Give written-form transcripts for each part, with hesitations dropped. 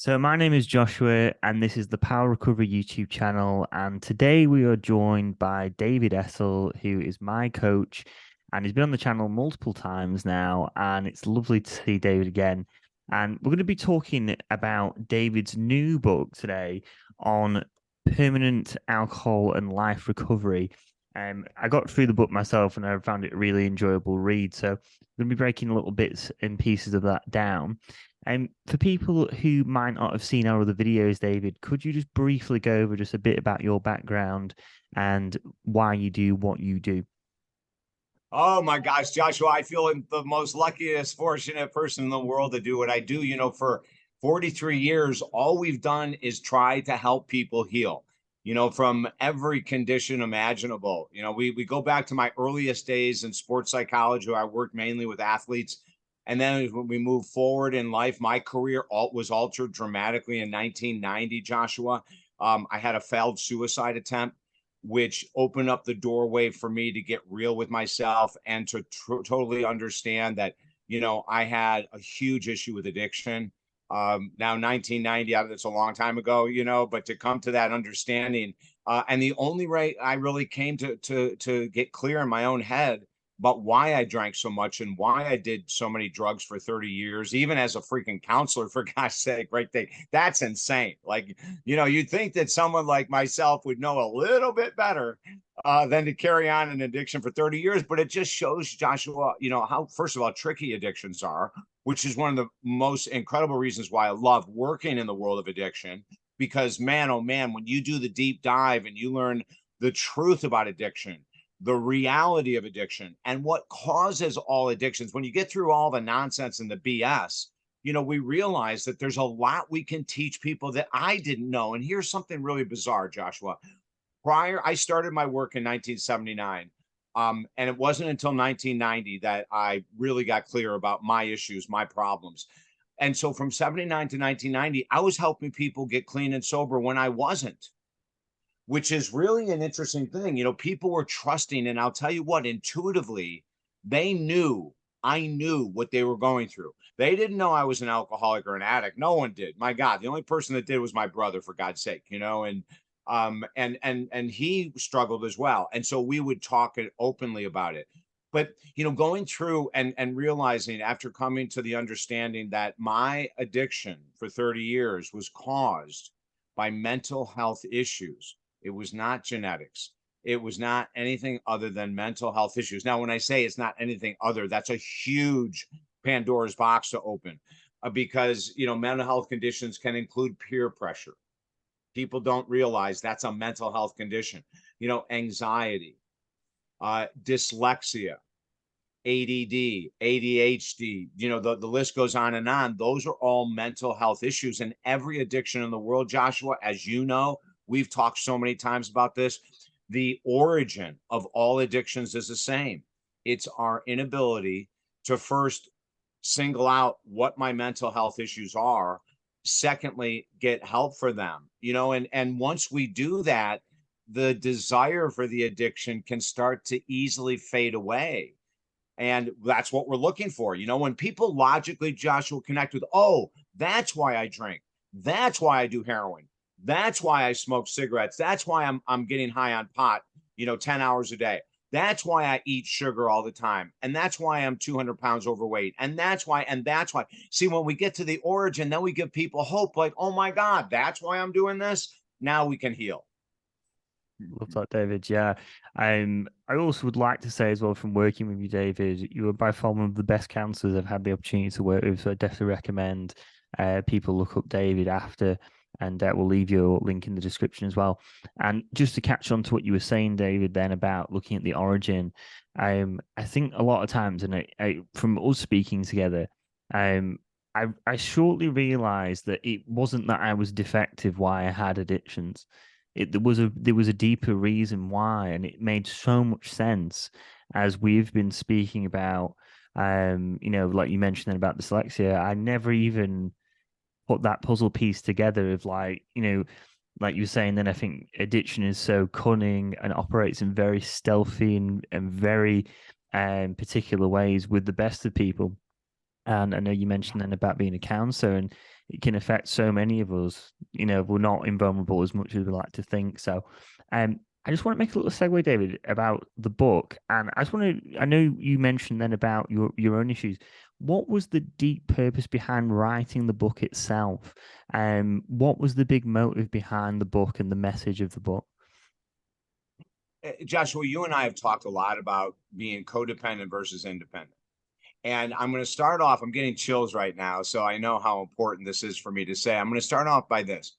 So my name is Joshua, and this is the Power Recovery YouTube channel. And today we are joined by David Essel, who is my coach, and he's been on the channel multiple times now. And it's lovely to see David again. And we're going to be talking about David's new book today on permanent alcohol and life recovery. I got through the book myself, and I found it a really enjoyable read. So I'm going to be breaking little bits and pieces of that down. For people who might not have seen our other videos, David, could you just briefly go over just a bit about your background and why you do what you do? Oh my gosh, Joshua, I feel I'm the most luckiest, fortunate person in the world to do what I do. For 43 years, all we've done is try to help people heal, from every condition imaginable. We go back to my earliest days in sports psychology, where I worked mainly with athletes. And then when we move forward in life, my career was altered dramatically in 1990, Joshua. I had a failed suicide attempt which opened up the doorway for me to get real with myself and to totally understand that, I had a huge issue with addiction. Now 1990, that's a long time ago, but to come to that understanding, and the only way I really came to get clear in my own head about why I drank so much and why I did so many drugs for 30 years, even as a freaking counselor, for God's sake, right? That's insane. Like, you'd think that someone like myself would know a little bit better than to carry on an addiction for 30 years. But it just shows, Joshua, how, first of all, tricky addictions are, which is one of the most incredible reasons why I love working in the world of addiction. Because, man, oh man, when you do the deep dive and you learn the truth about addiction, the reality of addiction and what causes all addictions, when you get through all the nonsense and the BS, we realize that there's a lot we can teach people that I didn't know. And here's something really bizarre, Joshua. I started my work in 1979. And it wasn't until 1990 that I really got clear about my issues, my problems. And so from 79 to 1990, I was helping people get clean and sober when I wasn't, which is really an interesting thing. People were trusting, and I'll tell you what, intuitively, they knew I knew what they were going through. They didn't know I was an alcoholic or an addict. No one did. My God, the only person that did was my brother, for God's sake, and he struggled as well. And so we would talk openly about it. But going through and realizing after coming to the understanding that my addiction for 30 years was caused by mental health issues. It was not genetics. It was not anything other than mental health issues. Now, when I say it's not anything other, that's a huge Pandora's box to open, because, mental health conditions can include peer pressure. People don't realize that's a mental health condition, anxiety, dyslexia, ADD, ADHD, the list goes on and on. Those are all mental health issues. And every addiction in the world, Joshua, as you know, we've talked so many times about this. The origin of all addictions is the same. It's our inability to first single out what my mental health issues are. Secondly, get help for them, and once we do that, the desire for the addiction can start to easily fade away. And that's what we're looking for. When people logically, Joshua, connect with, oh, that's why I drink. That's why I do heroin. That's why I smoke cigarettes. That's why I'm getting high on pot, 10 hours a day. That's why I eat sugar all the time. And that's why I'm 200 pounds overweight. And that's why. See, when we get to the origin, then we give people hope, like, oh my God, that's why I'm doing this. Now we can heal. Love that, David. Yeah. I also would like to say as well, from working with you, David, you are by far one of the best counselors I've had the opportunity to work with. So I definitely recommend people look up David after, and we'll leave your link in the description as well. And just to catch on to what you were saying, David, then about looking at the origin, I think a lot of times, and from us speaking together, um, I shortly realized that it wasn't that I was defective why I had addictions. There was a deeper reason why, and it made so much sense as we've been speaking about. Like you mentioned about dyslexia, I never even put that puzzle piece together of, like, like you were saying. Then I think addiction is so cunning and operates in very stealthy and very particular ways with the best of people. And I know you mentioned then about being a counselor, and it can affect so many of us. You know, we're not invulnerable as much as we like to think. So, I just want to make a little segue, David, about the book. And I just want to, I know you mentioned then about your own issues. What was the deep purpose behind writing the book itself? What was the big motive behind the book and the message of the book? Joshua, you and I have talked a lot about being codependent versus independent. And I'm going to start off, I'm getting chills right now, so I know how important this is for me to say. I'm going to start off by this.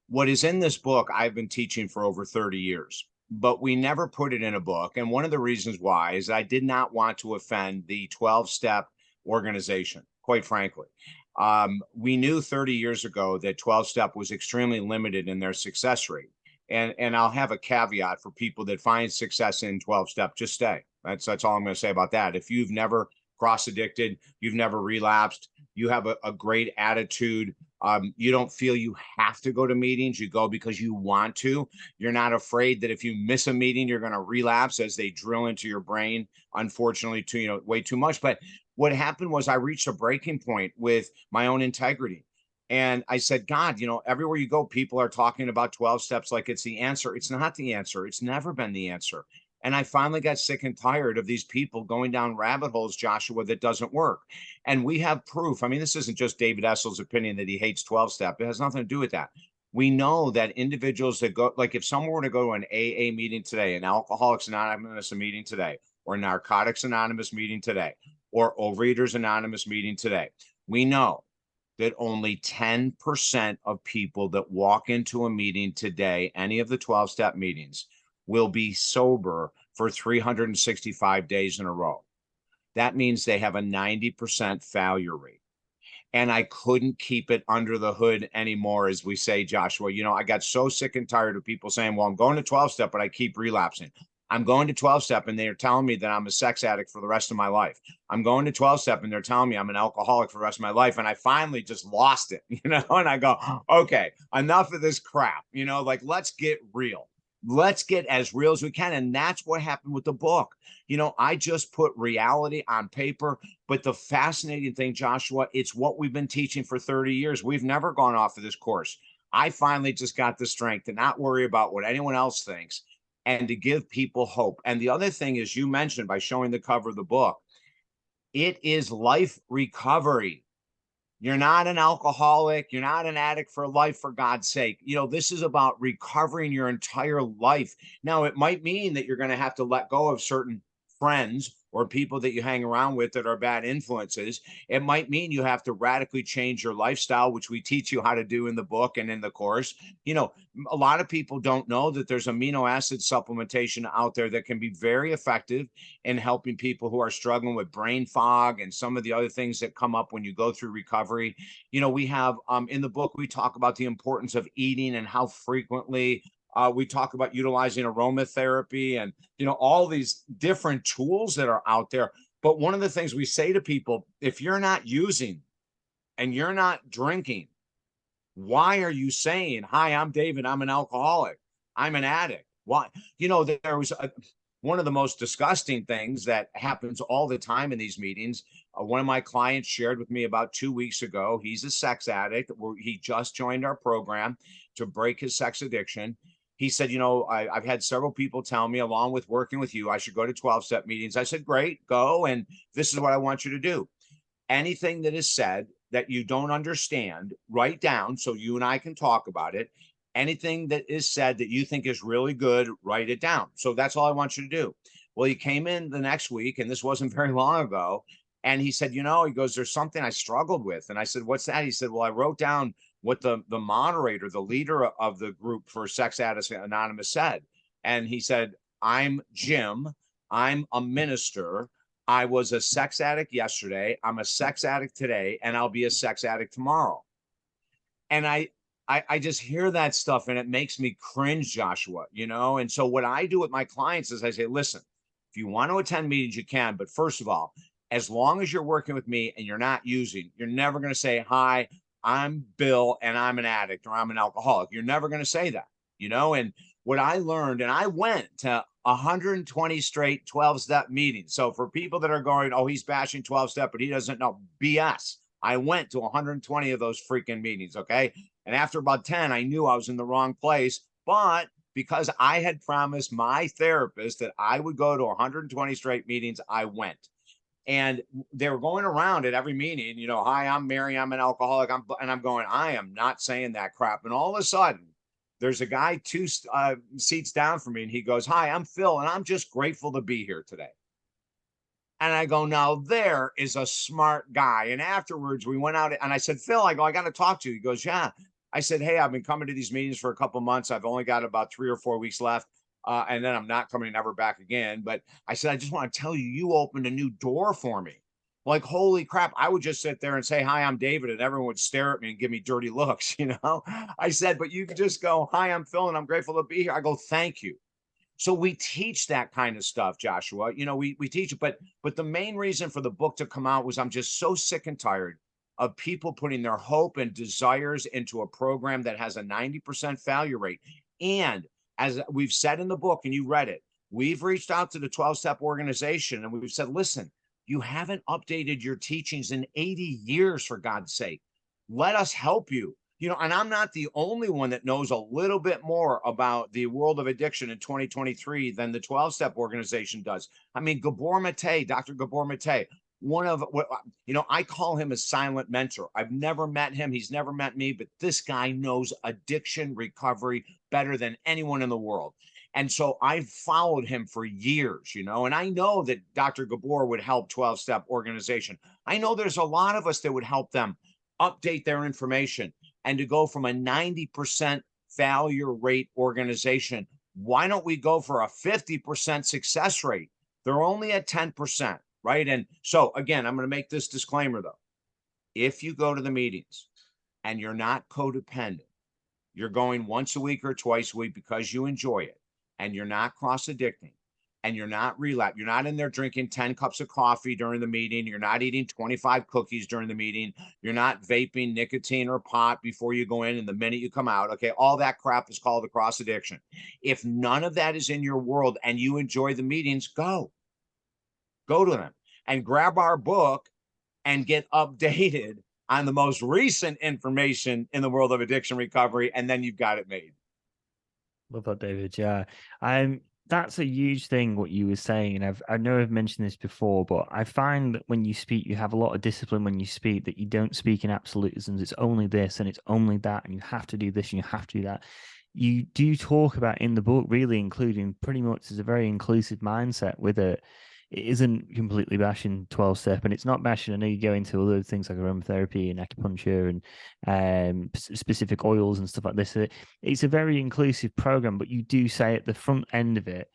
What is in this book, I've been teaching for over 30 years, but we never put it in a book. And one of the reasons why is I did not want to offend the 12-step organization, quite frankly. We knew 30 years ago that 12-step was extremely limited in their success rate. And I'll have a caveat for people that find success in 12-step, just stay. That's all I'm going to say about that. If you've never cross addicted, you've never relapsed, you have a great attitude, you don't feel you have to go to meetings, you go because you want to, you're not afraid that if you miss a meeting you're going to relapse as they drill into your brain, unfortunately, too way too much. But what happened was I reached a breaking point with my own integrity. And I said, God, everywhere you go, people are talking about 12 steps like it's the answer. It's not the answer. It's never been the answer. And I finally got sick and tired of these people going down rabbit holes, Joshua, that doesn't work. And we have proof. I mean, this isn't just David Essel's opinion that he hates 12 step. It has nothing to do with that. We know that individuals that go, like if someone were to go to an AA meeting today, an Alcoholics Anonymous meeting today, or Narcotics Anonymous meeting today, or Overeaters Anonymous meeting today, we know that only 10% of people that walk into a meeting today, any of the 12-step meetings, will be sober for 365 days in a row. That means they have a 90% failure rate. And I couldn't keep it under the hood anymore, as we say, Joshua. I got so sick and tired of people saying, well, I'm going to 12-step, but I keep relapsing. I'm going to 12-step and they're telling me that I'm a sex addict for the rest of my life. I'm going to 12-step and they're telling me I'm an alcoholic for the rest of my life. And I finally just lost it, and I go, okay, enough of this crap, like let's get real. Let's get as real as we can. And that's what happened with the book. I just put reality on paper. But the fascinating thing, Joshua, it's what we've been teaching for 30 years. We've never gone off of this course. I finally just got the strength to not worry about what anyone else thinks and to give people hope. And the other thing is, you mentioned by showing the cover of the book, it is life recovery. You're not an alcoholic. You're not an addict for life, for God's sake. This is about recovering your entire life. Now, it might mean that you're going to have to let go of certain friends or people that you hang around with that are bad influences. It might mean you have to radically change your lifestyle, which we teach you how to do in the book and in the course. A lot of people don't know that there's amino acid supplementation out there that can be very effective in helping people who are struggling with brain fog and some of the other things that come up when you go through recovery. We have in the book, we talk about the importance of eating and how frequently. We talk about utilizing aromatherapy and, all these different tools that are out there. But one of the things we say to people, if you're not using and you're not drinking, why are you saying, hi, I'm David, I'm an alcoholic, I'm an addict? Why? There was one of the most disgusting things that happens all the time in these meetings. One of my clients shared with me about 2 weeks ago, he's a sex addict. He just joined our program to break his sex addiction. He said, I've had several people tell me, along with working with you, I should go to 12-step meetings. I said, great, go. And this is what I want you to do. Anything that is said that you don't understand, write down so you and I can talk about it. Anything that is said that you think is really good, write it down. So that's all I want you to do. Well, he came in the next week, and this wasn't very long ago. And he said, he goes, there's something I struggled with. And I said, what's that? He said, well, I wrote down what the moderator, the leader of the group for Sex Addicts Anonymous said. And he said, I'm Jim. I'm a minister. I was a sex addict yesterday. I'm a sex addict today, and I'll be a sex addict tomorrow. And I just hear that stuff and it makes me cringe, Joshua, And so what I do with my clients is I say, listen, if you want to attend meetings, you can. But first of all, as long as you're working with me and you're not using, you're never going to say, hi, I'm Bill and I'm an addict or I'm an alcoholic. You're never going to say that, And what I learned, and I went to 120 straight 12-step meetings. So for people that are going, oh, he's bashing 12-step, but he doesn't know, BS. I went to 120 of those freaking meetings. Okay. And after about 10, I knew I was in the wrong place. But because I had promised my therapist that I would go to 120 straight meetings, I went. And they were going around at every meeting, you know, hi, I'm Mary, I'm an alcoholic. And I'm going, I am not saying that crap. And all of a sudden, there's a guy two seats down from me, and he goes, hi, I'm Phil, and I'm just grateful to be here today. And I go, now there is a smart guy. And afterwards, we went out, and I said, Phil, I go, I got to talk to you. He goes, yeah. I said, hey, I've been coming to these meetings for a couple months. I've only got about 3 or 4 weeks left. And then I'm not coming ever back again. But I said, I just want to tell you, you opened a new door for me. Like, holy crap. I would just sit there and say, hi, I'm David. And everyone would stare at me and give me dirty looks, you know? I said, but you could just go, hi, I'm Phil, and I'm grateful to be here. I go, thank you. So we teach that kind of stuff, Joshua. You know, we teach it, but the main reason for the book to come out was I'm just so sick and tired of people putting their hope and desires into a program that has a 90% failure rate. And as we've said in the book, and you read it, we've reached out to the 12-step organization and we've said, listen, you haven't updated your teachings in 80 years, for God's sake. Let us help you. You know, and I'm not the only one that knows a little bit more about the world of addiction in 2023 than the 12-step organization does. I mean, Gabor Mate, Dr. Gabor Mate, one of what, you know, I call him a silent mentor. I've never met him. He's never met me, but this guy knows addiction recovery better than anyone in the world. And so I've followed him for years, you know, and I know that Dr. Gabor would help 12-step organization. I know there's a lot of us that would help them update their information and to go from a 90% failure rate organization. Why don't we go for a 50% success rate? They're only at 10%, right? And so again, I'm going to make this disclaimer though. If you go to the meetings and you're not codependent, you're going once a week or twice a week because you enjoy it, and you're not cross-addicting, and you're not relapse, you're not in there drinking 10 cups of coffee during the meeting, you're not eating 25 cookies during the meeting, you're not vaping nicotine or pot before you go in and the minute you come out, okay, all that crap is called a cross-addiction. If none of that is in your world and you enjoy the meetings, go to them and grab our book and get updated on the most recent information in the world of addiction recovery, and then you've got it made. Love that, David. Yeah. That's a huge thing, what you were saying. And I know I've mentioned this before, but I find that when you speak, you have a lot of discipline when you speak, that you don't speak in absolutisms. It's only this and it's only that, and you have to do this and you have to do that. You do talk about in the book, really including pretty much as a very inclusive mindset with it. It isn't completely bashing 12 step, and it's not bashing. I know you go into other things like aromatherapy and acupuncture and specific oils and stuff like this. It's a very inclusive program, but you do say at the front end of it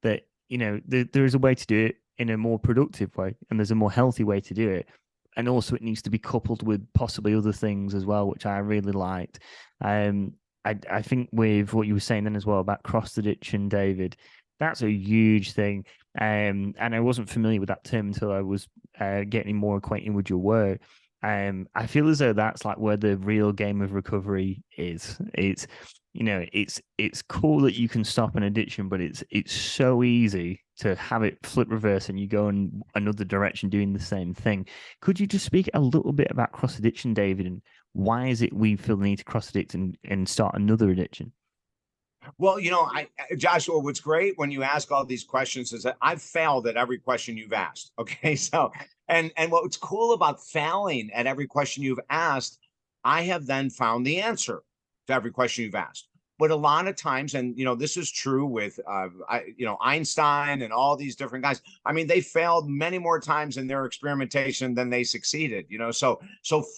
that, you know, there is a way to do it in a more productive way, and there's a more healthy way to do it. And also it needs to be coupled with possibly other things as well, which I really liked. I think with what you were saying then as well about cross addiction, David, that's a huge thing. And I wasn't familiar with that term until I was getting more acquainted with your work. I feel as though that's like where the real game of recovery is. It's, you know, it's cool that you can stop an addiction, but it's so easy to have it flip reverse and you go in another direction doing the same thing. Could you just speak a little bit about cross addiction, David, and why is it we feel the need to cross addict and start another addiction? Well, you know, Joshua, what's great when you ask all these questions is that I've failed at every question you've asked. Okay. So, and what's cool about failing at every question you've asked, I have then found the answer to every question you've asked. But a lot of times, and you know, this is true with you know, Einstein and all these different guys. I mean, they failed many more times in their experimentation than they succeeded. You know, so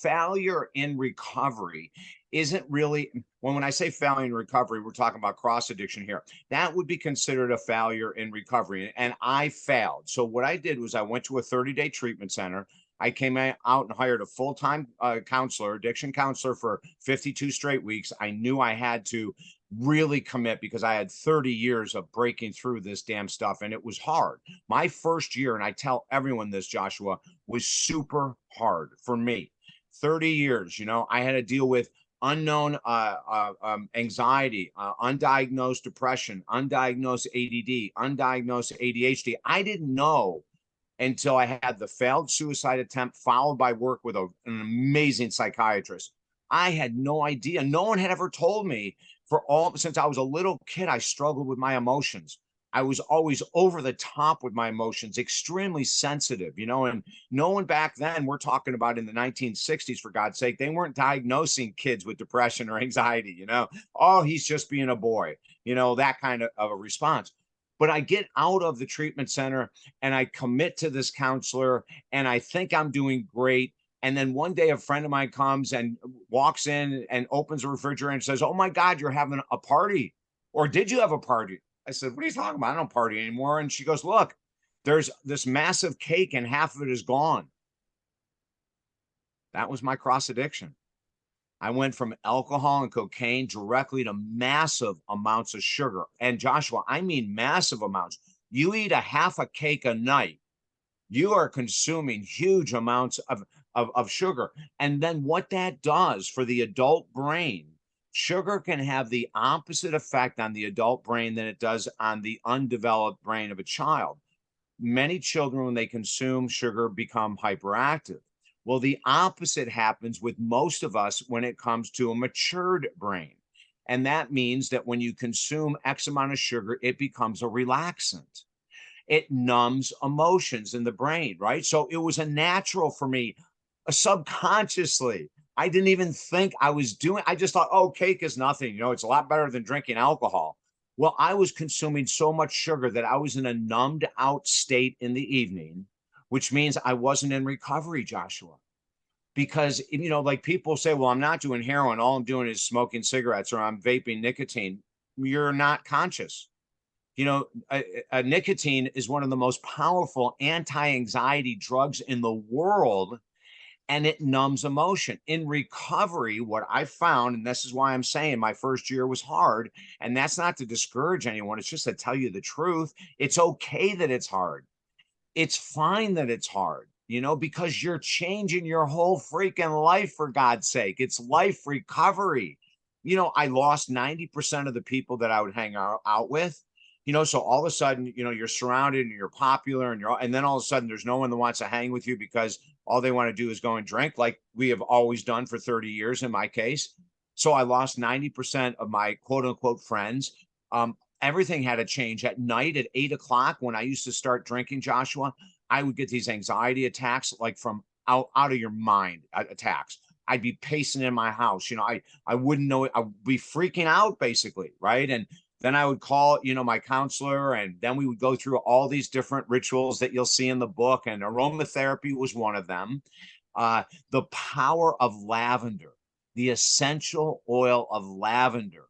failure in recovery isn't really, when I say failure in recovery, we're talking about cross addiction here. That would be considered a failure in recovery, and I failed. So what I did was I went to a 30-day treatment center. I came out and hired a full-time counselor, addiction counselor, for 52 straight weeks. I knew I had to really commit because I had 30 years of breaking through this damn stuff, and it was hard. My first year, and I tell everyone this, Joshua, was super hard for me. 30 years, you know, I had to deal with unknown anxiety, undiagnosed depression, undiagnosed ADD, undiagnosed ADHD. I didn't know until I had the failed suicide attempt, followed by work with an amazing psychiatrist. I had no idea. No one had ever told me. Since I was a little kid, I struggled with my emotions. I was always over the top with my emotions, extremely sensitive, and no one back then, we're talking about in the 1960s, for God's sake, they weren't diagnosing kids with depression or anxiety, oh, he's just being a boy, that kind of a response. But I get out of the treatment center and I commit to this counselor and I think I'm doing great. And then one day a friend of mine comes and walks in and opens a refrigerator and says, "Oh my God, you're having a party. Or did you have a party?" I said, "What are you talking about? I don't party anymore." And she goes, "Look, there's this massive cake and half of it is gone." That was my cross addiction. I went from alcohol and cocaine directly to massive amounts of sugar. And Joshua, I mean massive amounts. You eat a half a cake a night, you are consuming huge amounts of sugar. And then what that does for the adult brain, sugar can have the opposite effect on the adult brain than it does on the undeveloped brain of a child. Many children, when they consume sugar, become hyperactive. Well, the opposite happens with most of us when it comes to a matured brain. And that means that when you consume X amount of sugar, it becomes a relaxant. It numbs emotions in the brain, right? So it was a natural for me, subconsciously. I didn't even think I was doing, I just thought, oh, cake is nothing. It's a lot better than drinking alcohol. Well, I was consuming so much sugar that I was in a numbed out state in the evening, which means I wasn't in recovery, Joshua. Because, like people say, well, I'm not doing heroin. All I'm doing is smoking cigarettes or I'm vaping nicotine. You're not conscious. Nicotine is one of the most powerful anti-anxiety drugs in the world, and it numbs emotion. In recovery, what I found, and this is why I'm saying my first year was hard, and that's not to discourage anyone, it's just to tell you the truth. It's okay that it's hard. It's fine that it's hard, because you're changing your whole freaking life, for God's sake. It's life recovery. I lost 90% of the people that I would hang out with. So all of a sudden, you're surrounded and you're popular and then all of a sudden there's no one that wants to hang with you because all they want to do is go and drink, like we have always done for 30 years in my case. So I lost 90% of my quote unquote friends. Everything had to change at night at 8 o'clock. When I used to start drinking, Joshua, I would get these anxiety attacks, like from out of your mind attacks. I'd be pacing in my house. I wouldn't know it. I'd be freaking out basically. Right. And then I would call, my counselor, and then we would go through all these different rituals that you'll see in the book. And aromatherapy was one of them. The power of lavender, the essential oil of lavender.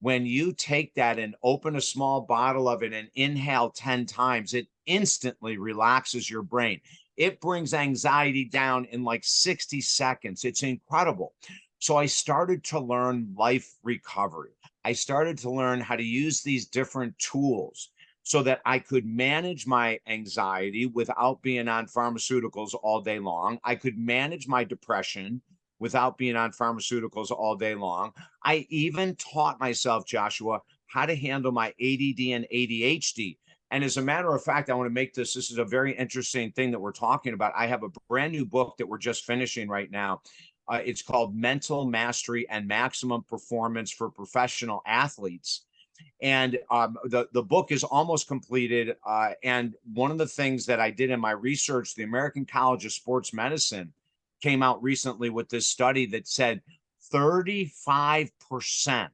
When you take that and open a small bottle of it and inhale 10 times, it instantly relaxes your brain. It brings anxiety down in like 60 seconds. It's incredible. So I started to learn life recovery. I started to learn how to use these different tools so that I could manage my anxiety without being on pharmaceuticals all day long. I could manage my depression without being on pharmaceuticals all day long. I even taught myself, Joshua, how to handle my ADD and ADHD. And as a matter of fact, I want to make this is a very interesting thing that we're talking about. I have a brand new book that we're just finishing right now. It's called Mental Mastery and Maximum Performance for Professional Athletes. And the book is almost completed. And one of the things that I did in my research, the American College of Sports Medicine came out recently with this study that said 35%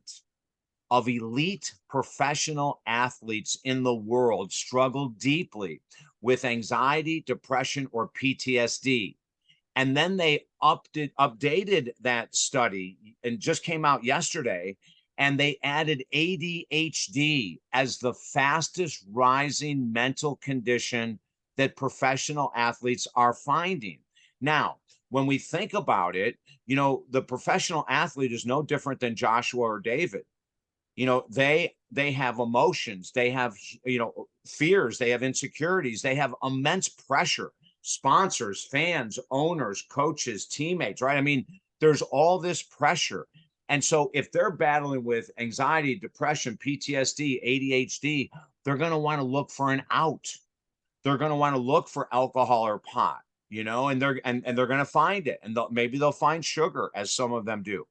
of elite professional athletes in the world struggle deeply with anxiety, depression, or PTSD. And then they updated that study and just came out yesterday. And they added ADHD as the fastest rising mental condition that professional athletes are finding. Now, when we think about it, the professional athlete is no different than Joshua or David. They have emotions, they have, fears, they have insecurities, they have immense pressure. Sponsors, fans, owners, coaches, teammates, right? I mean, there's all this pressure. And so if they're battling with anxiety, depression, PTSD, ADHD, they're going to want to look for an out. They're going to want to look for alcohol or pot, and they're going to find it. And maybe they'll find sugar, as some of them do.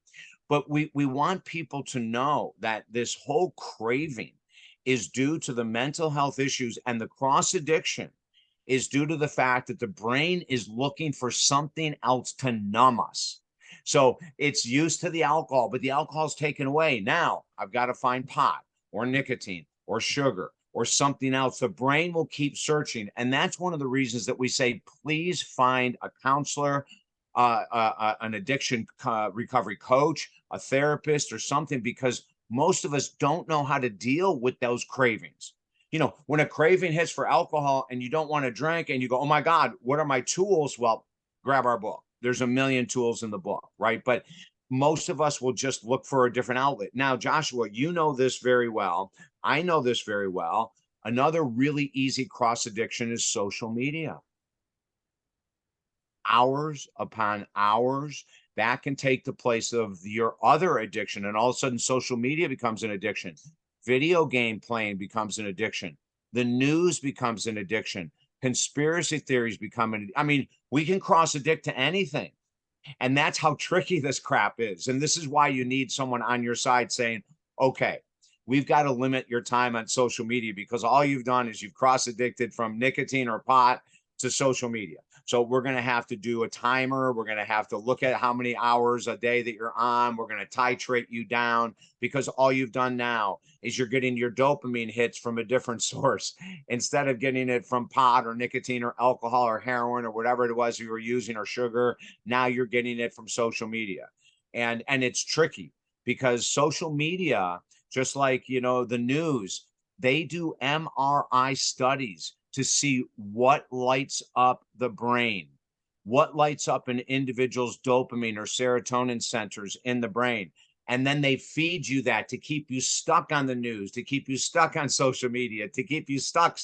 But we want people to know that this whole craving is due to the mental health issues, and the cross addiction is due to the fact that the brain is looking for something else to numb us. So it's used to the alcohol, but the alcohol is taken away. Now I've got to find pot or nicotine or sugar or something else. The brain will keep searching. And that's one of the reasons that we say, please find a counselor, an addiction recovery coach, a therapist, or something, because most of us don't know how to deal with those cravings. When a craving hits for alcohol and you don't want to drink and you go, oh my God, what are my tools? Well, grab our book. There's a million tools in the book, right? But most of us will just look for a different outlet. Now, Joshua, you know this very well. I know this very well. Another really easy cross addiction is social media. Hours upon hours, that can take the place of your other addiction. And all of a sudden, social media becomes an addiction. Video game playing becomes an addiction. The news becomes an addiction. Conspiracy theories become we can cross addict to anything. And that's how tricky this crap is. And this is why you need someone on your side saying, okay, we've got to limit your time on social media, because all you've done is you've cross addicted from nicotine or pot to social media. So we're going to have to do a timer. We're going to have to look at how many hours a day that you're on. We're going to titrate you down, because all you've done now is you're getting your dopamine hits from a different source. Instead of getting it from pot or nicotine or alcohol or heroin or whatever it was you were using, or sugar, now you're getting it from social media. And it's tricky, because social media, just like, the news, they do MRI studies to see what lights up the brain, what lights up an individual's dopamine or serotonin centers in the brain. And then they feed you that to keep you stuck on the news, to keep you stuck on social media, to keep you stuck,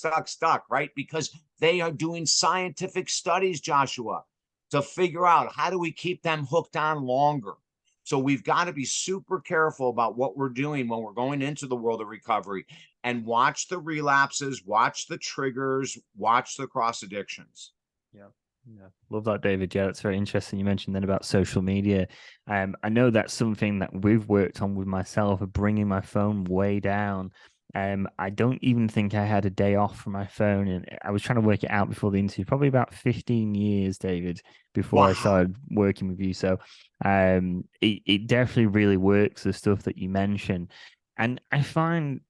right? Because they are doing scientific studies, Joshua, to figure out how do we keep them hooked on longer. So we've got to be super careful about what we're doing when we're going into the world of recovery, and watch the relapses, watch the triggers, watch the cross addictions. Yeah. Yeah. Love that, David. Yeah, that's very interesting. You mentioned then about social media. I know that's something that we've worked on with myself, of bringing my phone way down. I don't even think I had a day off from my phone, and I was trying to work it out before the interview, probably about 15 years, David, before I Wow. started working with you. So it definitely really works, the stuff that you mentioned. And I find,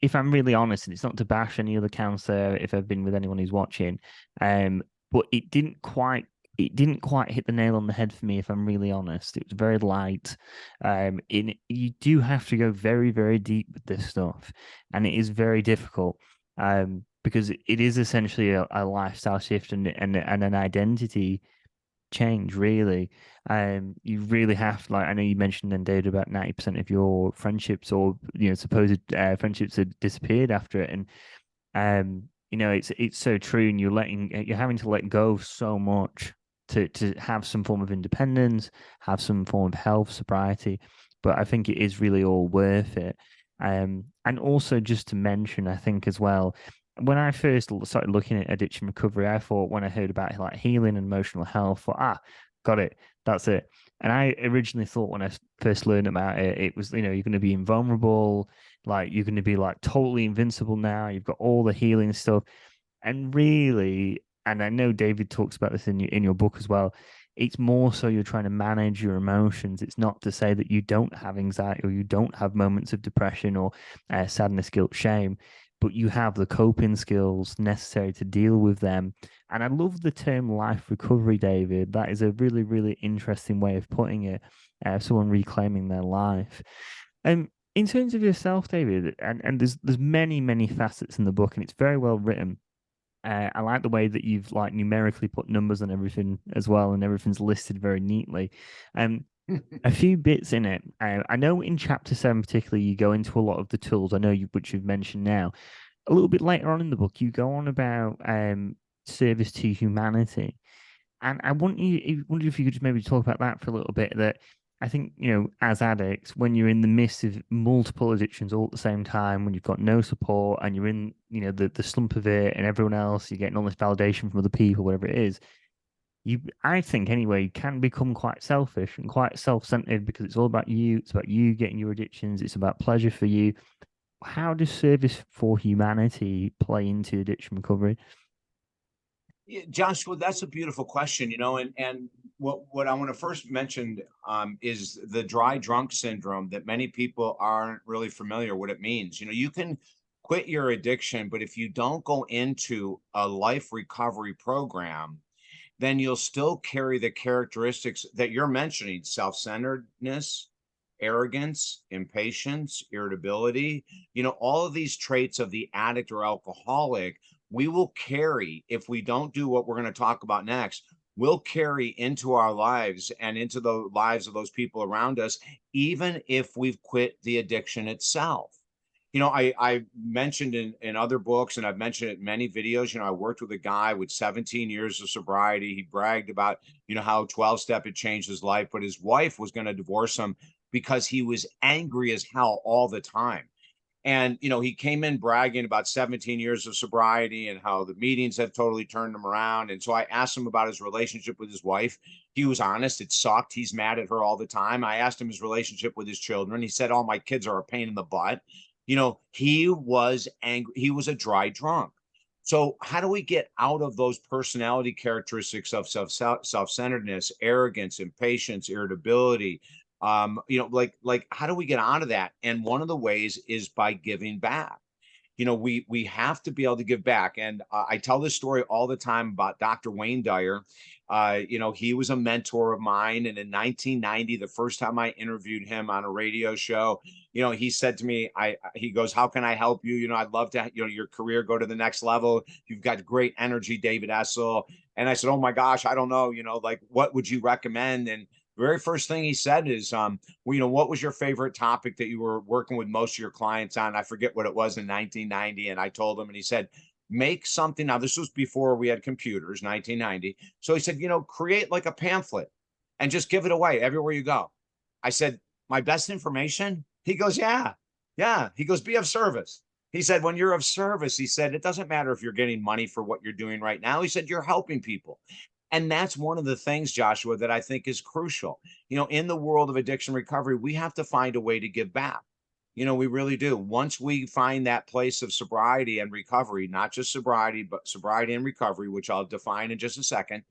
if I'm really honest, and it's not to bash any other counselor if I've been with anyone who's watching, but it didn't quite hit the nail on the head for me, if I'm really honest. It was very light. You do have to go very, very deep with this stuff, and it is very difficult. Because it is essentially a lifestyle shift and an identity change, really. You really have to, like, I know you mentioned then, David, about 90% of your friendships, or supposed friendships, had disappeared after it. And it's so true, and you're having to let go of so much to have some form of independence, have some form of health, sobriety. But I think it is really all worth it. And also, just to mention, I think as well, when I first started looking at addiction recovery, I thought, when I heard about like healing and emotional health, got it, that's it. And I originally thought, when I first learned about it, it was, you're going to be invulnerable, like you're going to be like totally invincible now. You've got all the healing stuff. And really, and I know David talks about this in your book as well, it's more so you're trying to manage your emotions. It's not to say that you don't have anxiety, or you don't have moments of depression, or sadness, guilt, shame, but you have the coping skills necessary to deal with them. And I love the term life recovery, David. That is a really, really interesting way of putting it. Someone reclaiming their life. In terms of yourself, David, and there's many, many facets in the book, and it's very well written. I like the way that you've like numerically put numbers on everything as well, and everything's listed very neatly. A few bits in it. I know in chapter 7 particularly, you go into a lot of the tools. I know which you've mentioned now. A little bit later on in the book, you go on about service to humanity, and I wonder if you could just maybe talk about that for a little bit. That I think, as addicts, when you're in the midst of multiple addictions all at the same time, when you've got no support and you're in, the slump of it and everyone else, you're getting all this validation from other people, whatever it is, I think anyway, can become quite selfish and quite self-centered because it's all about you. It's about you getting your addictions. It's about pleasure for you. How does service for humanity play into addiction recovery? Yeah, Joshua, that's a beautiful question, and what I want to first mention is the dry drunk syndrome that many people aren't really familiar what it means. You can quit your addiction, but if you don't go into a life recovery program, then you'll still carry the characteristics that you're mentioning: self-centeredness, arrogance, impatience, irritability, all of these traits of the addict or alcoholic, we will carry if we don't do what we're going to talk about next. We'll carry into our lives and into the lives of those people around us, even if we've quit the addiction itself. I mentioned in other books, and I've mentioned it in many videos, I worked with a guy with 17 years of sobriety. He bragged about, how 12-step had changed his life, but his wife was going to divorce him because he was angry as hell all the time. And, he came in bragging about 17 years of sobriety and how the meetings have totally turned him around. And so I asked him about his relationship with his wife. He was honest. It sucked. He's mad at her all the time. I asked him his relationship with his children. He said, all my kids are a pain in the butt. He was angry. He was a dry drunk. So how do we get out of those personality characteristics of self-centeredness, arrogance, impatience, irritability? Like how do we get out of that? And one of the ways is by giving back. We have to be able to give back. And I tell this story all the time about Dr. Wayne Dyer. He was a mentor of mine. And in 1990, the first time I interviewed him on a radio show, he said to me, he goes, how can I help you? I'd love to, your career go to the next level. You've got great energy, David Essel. And I said, oh my gosh, I don't know, like, what would you recommend? And very first thing he said is, what was your favorite topic that you were working with most of your clients on? I forget what it was in 1990. And I told him, and he said, make something. Now, this was before we had computers, 1990. So he said, create like a pamphlet and just give it away everywhere you go. I said, my best information? He goes, yeah. He goes, be of service. He said, when you're of service, he said, it doesn't matter if you're getting money for what you're doing right now. He said, you're helping people. And that's one of the things, Joshua, that I think is crucial. In the world of addiction recovery, we have to find a way to give back. We really do. Once we find that place of sobriety and recovery, not just sobriety, but sobriety and recovery, which I'll define in just a second.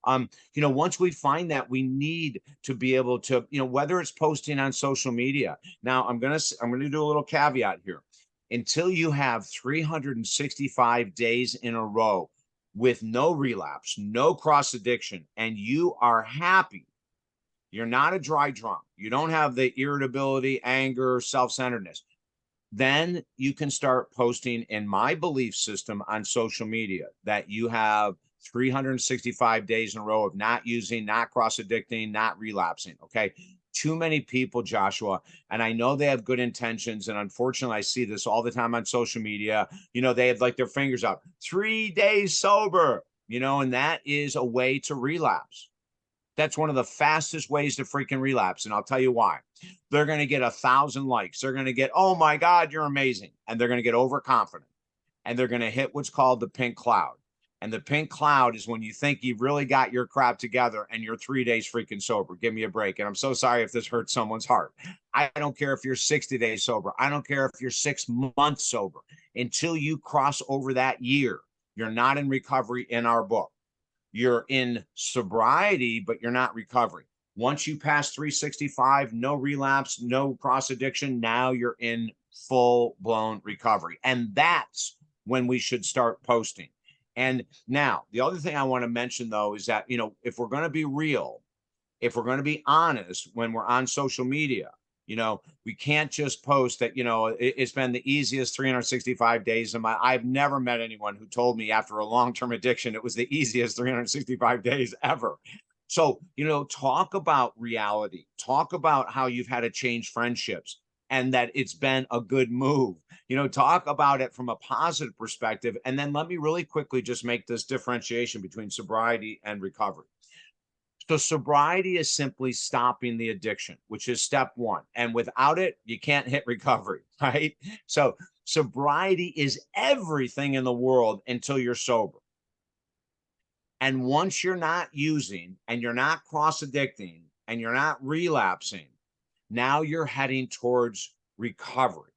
Once we find that, we need to be able to, whether it's posting on social media. Now, I'm gonna do a little caveat here. Until you have 365 days in a row with no relapse, no cross addiction, and you are happy, you're not a dry drunk, you don't have the irritability, anger, self-centeredness, then you can start posting, in my belief system, on social media that you have 365 days in a row of not using, not cross addicting, not relapsing. Okay. Too many people, Joshua, and I know they have good intentions. And unfortunately, I see this all the time on social media. They have like their fingers up, 3 days sober, and that is a way to relapse. That's one of the fastest ways to freaking relapse. And I'll tell you why. They're going to get 1,000 likes. They're going to get, oh my God, you're amazing. And they're going to get overconfident. And they're going to hit what's called the pink cloud. And the pink cloud is when you think you've really got your crap together and you're 3 days freaking sober. Give me a break. And I'm so sorry if this hurts someone's heart. I don't care if you're 60 days sober. I don't care if you're 6 months sober. Until you cross over that year, you're not in recovery in our book. You're in sobriety, but you're not recovering. Once you pass 365, no relapse, no cross addiction, now you're in full blown recovery. And that's when we should start posting. And now the other thing I want to mention, though, is that, if we're going to be real, if we're going to be honest when we're on social media, we can't just post that, it's been the easiest 365 days of my, I've never met anyone who told me after a long-term addiction, it was the easiest 365 days ever. So, talk about reality, talk about how you've had to change friendships and that it's been a good move, talk about it from a positive perspective. And then let me really quickly just make this differentiation between sobriety and recovery. So sobriety is simply stopping the addiction, which is step one. And without it, you can't hit recovery, right? So sobriety is everything in the world until you're sober. And once you're not using and you're not cross addicting and you're not relapsing, now you're heading towards recovery.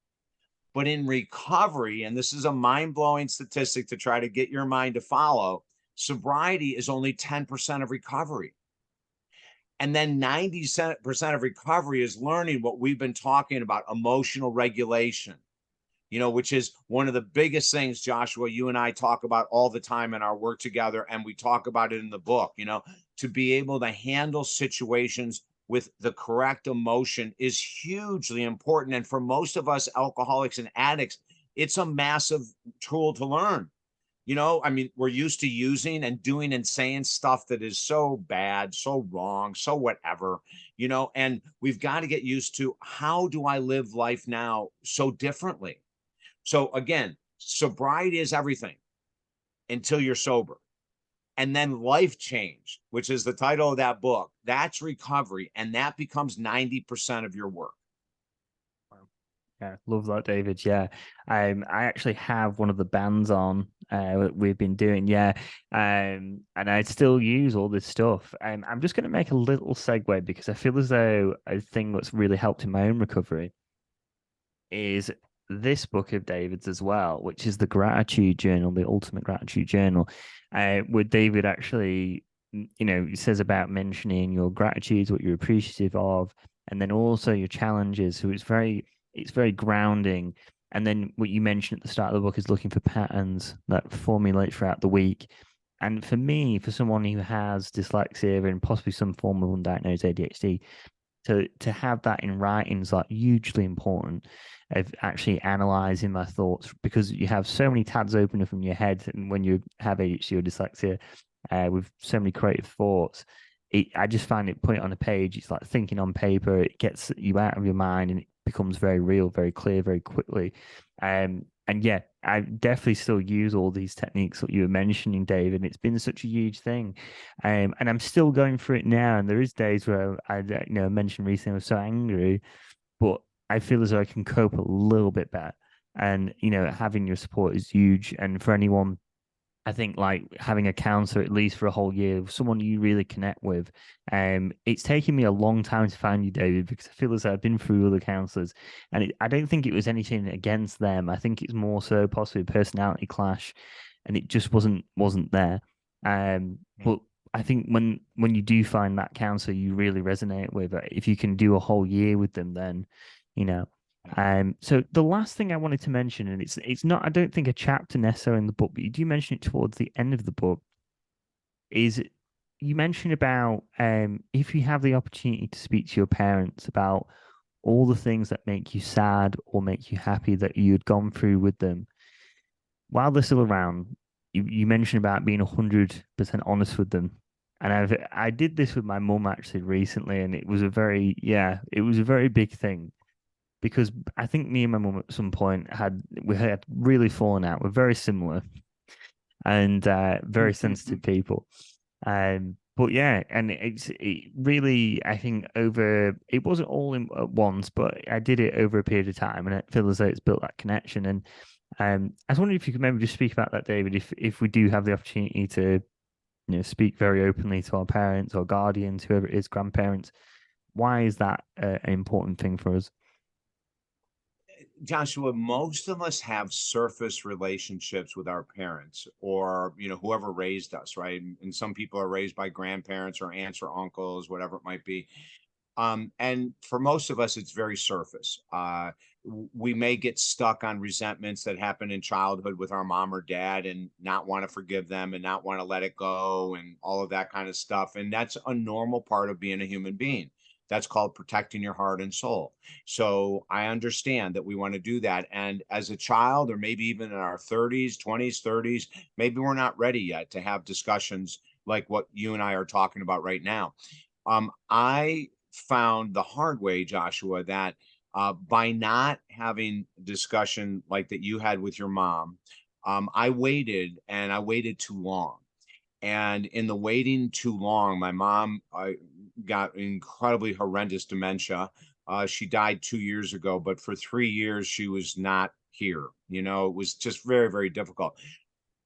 But in recovery, and this is a mind blowing statistic to try to get your mind to follow, sobriety is only 10% of recovery. And then 90% of recovery is learning what we've been talking about, emotional regulation, which is one of the biggest things, Joshua, you and I talk about all the time in our work together. And we talk about it in the book, to be able to handle situations with the correct emotion is hugely important. And for most of us alcoholics and addicts, it's a massive tool to learn. I mean, we're used to using and doing and saying stuff that is so bad, so wrong, so whatever, and we've got to get used to, how do I live life now so differently? So again, sobriety is everything until you're sober. And then life change, which is the title of that book, that's recovery. And that becomes 90% of your work. Yeah, love that, David. Yeah, I actually have one of the bands on we've been doing. Yeah, and I still use all this stuff. I'm just going to make a little segue because I feel as though a thing that's really helped in my own recovery is this book of David's as well, which is the Gratitude Journal, the Ultimate Gratitude Journal, where David actually, he says about mentioning your gratitudes, what you're appreciative of, and then also your challenges. So it's very grounding. And then what you mentioned at the start of the book is looking for patterns that formulate throughout the week. And for me, for someone who has dyslexia and possibly some form of undiagnosed ADHD, to have that in writing is like hugely important, of actually analyzing my thoughts, because you have so many tabs open up in your head, and when you have ADHD or dyslexia, with so many creative thoughts, I just find it, put it on a page, it's like thinking on paper. It gets you out of your mind and it becomes very real, very clear, very quickly. And yeah, I definitely still use all these techniques that you were mentioning, Dave, and it's been such a huge thing. And I'm still going through it now. And there is days where I mentioned recently I was so angry, but I feel as though I can cope a little bit better. And having your support is huge. And for anyone, I think like having a counselor at least for a whole year, someone you really connect with. It's taken me a long time to find you, David, because I feel as though I've been through other counselors, and I don't think it was anything against them. I think it's more so possibly a personality clash, and it just wasn't there. But I think when you do find that counselor you really resonate with, if you can do a whole year with them, then you know so the last thing I wanted to mention, and it's not, I don't think, a chapter necessarily in the book, but you do mention it towards the end of the book, is you mention about if you have the opportunity to speak to your parents about all the things that make you sad or make you happy that you had gone through with them while they're still around. You mentioned about being 100% honest with them. And I did this with my mum actually recently, and it was it was a very big thing, because I think me and my mum at some point we had really fallen out. We're very similar and very sensitive people. But yeah, and it really, I think, it wasn't all in at once, but I did it over a period of time, and I feel as though it's built that connection. And I was wondering if you could maybe just speak about that, David, if we do have the opportunity to speak very openly to our parents or guardians, whoever it is, grandparents. Why is that an important thing for us? Joshua, most of us have surface relationships with our parents, or whoever raised us, right? And some people are raised by grandparents or aunts or uncles, whatever it might be. And for most of us, it's very surface. We may get stuck on resentments that happened in childhood with our mom or dad, and not want to forgive them and not want to let it go and all of that kind of stuff. And that's a normal part of being a human being. That's called protecting your heart and soul. So I understand that we want to do that. And as a child, or maybe even in our 30s, 20s, 30s, maybe we're not ready yet to have discussions like what you and I are talking about right now. I found the hard way, Joshua, that by not having discussion like that you had with your mom, I waited too long. And in the waiting too long, my mom got incredibly horrendous dementia. She died 2 years ago, but for 3 years, she was not here. You know, it was just very, very difficult.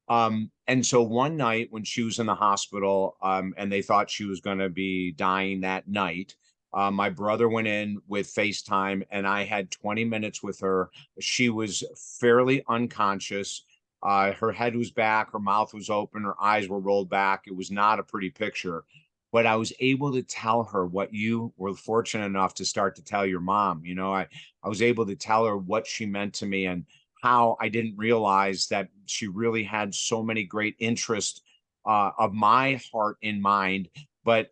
And so one night when she was in the hospital, and they thought she was going to be dying that night, my brother went in with FaceTime and I had 20 minutes with her. She was fairly unconscious. Her head was back, her mouth was open, her eyes were rolled back. It was not a pretty picture, but I was able to tell her what you were fortunate enough to start to tell your mom. You know, I was able to tell her what she meant to me and how I didn't realize that she really had so many great interests of my heart in mind, but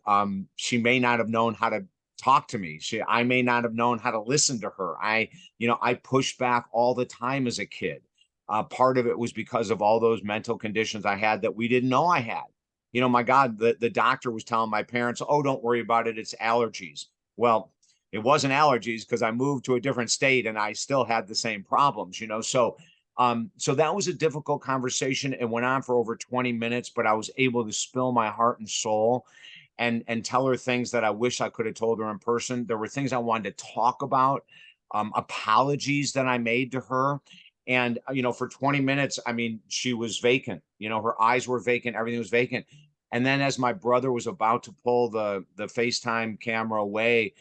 she may not have known how to talk to me. I may not have known how to listen to her. I pushed back all the time as a kid. Part of it was because of all those mental conditions I had that we didn't know I had. You know, my God, the doctor was telling my parents, oh, don't worry about it. It's allergies. Well, it wasn't allergies because I moved to a different state and I still had the same problems, you know. So that was a difficult conversation. It went on for over 20 minutes, but I was able to spill my heart and soul and tell her things that I wish I could have told her in person. There were things I wanted to talk about, apologies that I made to her. And, you know, for 20 minutes, I mean, she was vacant, you know, her eyes were vacant, everything was vacant. And then as my brother was about to pull the FaceTime camera away,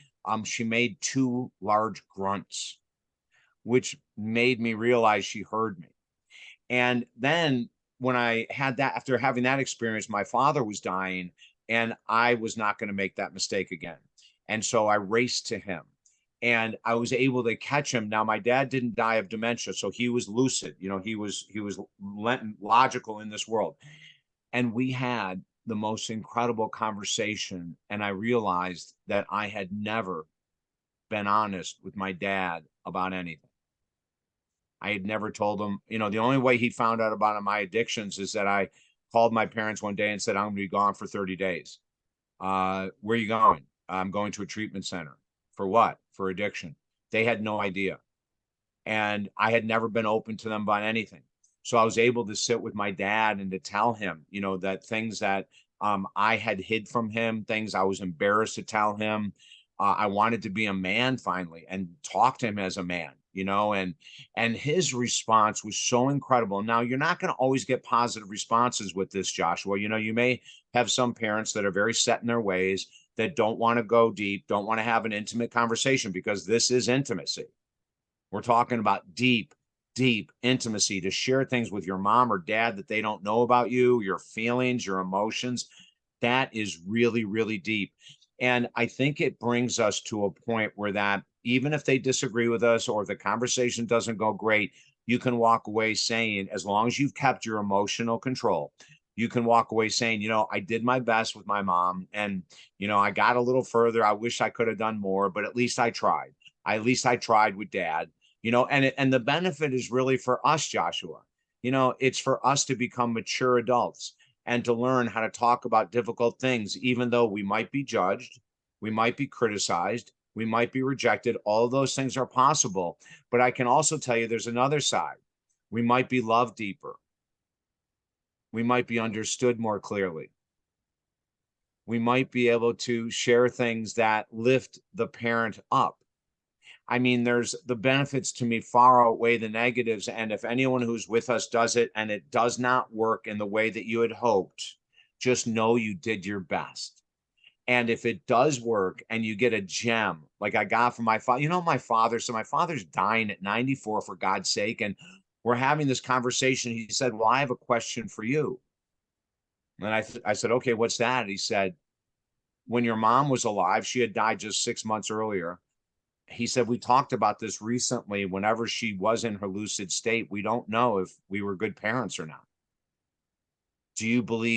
she made two large grunts, which made me realize she heard me. And then when I had that, after having that experience, my father was dying and I was not going to make that mistake again. And so I raced to him and I was able to catch him. Now, my dad didn't die of dementia, so he was lucid. You know, he was logical in this world. And we had the most incredible conversation. And I realized that I had never been honest with my dad about anything. I had never told him, you know, the only way he found out about my addictions is that I called my parents one day and said, I'm going to be gone for 30 days. Where are you going? I'm going to a treatment center. For what? For addiction. They had no idea. And I had never been open to them about anything. So I was able to sit with my dad and to tell him, you know, that things that I had hid from him, things I was embarrassed to tell him. I wanted to be a man finally and talk to him as a man, you know, and his response was so incredible. Now, you're not going to always get positive responses with this, Joshua. You know, you may have some parents that are very set in their ways that don't want to go deep, don't want to have an intimate conversation because this is intimacy. We're talking about deep, deep intimacy to share things with your mom or dad that they don't know about you, your feelings, your emotions. That is really, really deep. And I think it brings us to a point where that even if they disagree with us or if the conversation doesn't go great, you can walk away saying, as long as you've kept your emotional control, you can walk away saying, you know, I did my best with my mom and, you know, I got a little further. I wish I could have done more, but at least I tried. At least I tried with dad, you know, and the benefit is really for us, Joshua. You know, it's for us to become mature adults and to learn how to talk about difficult things, even though we might be judged, we might be criticized, we might be rejected. All of those things are possible. But I can also tell you there's another side. We might be loved deeper. We might be understood more clearly. We might be able to share things that lift the parent up. I mean, there's the benefits to me far outweigh the negatives. And if anyone who's with us does it and it does not work in the way that you had hoped, just know you did your best. And if it does work and you get a gem, like I got from my father, you know, so my father's dying at 94 for God's sake. And we're having this conversation. He said, well, I have a question for you. And I said, okay, what's that? And he said, when your mom was alive, she had died just 6 months earlier. He said, we talked about this recently. Whenever she was in her lucid state, we don't know if we were good parents or not. Do you believe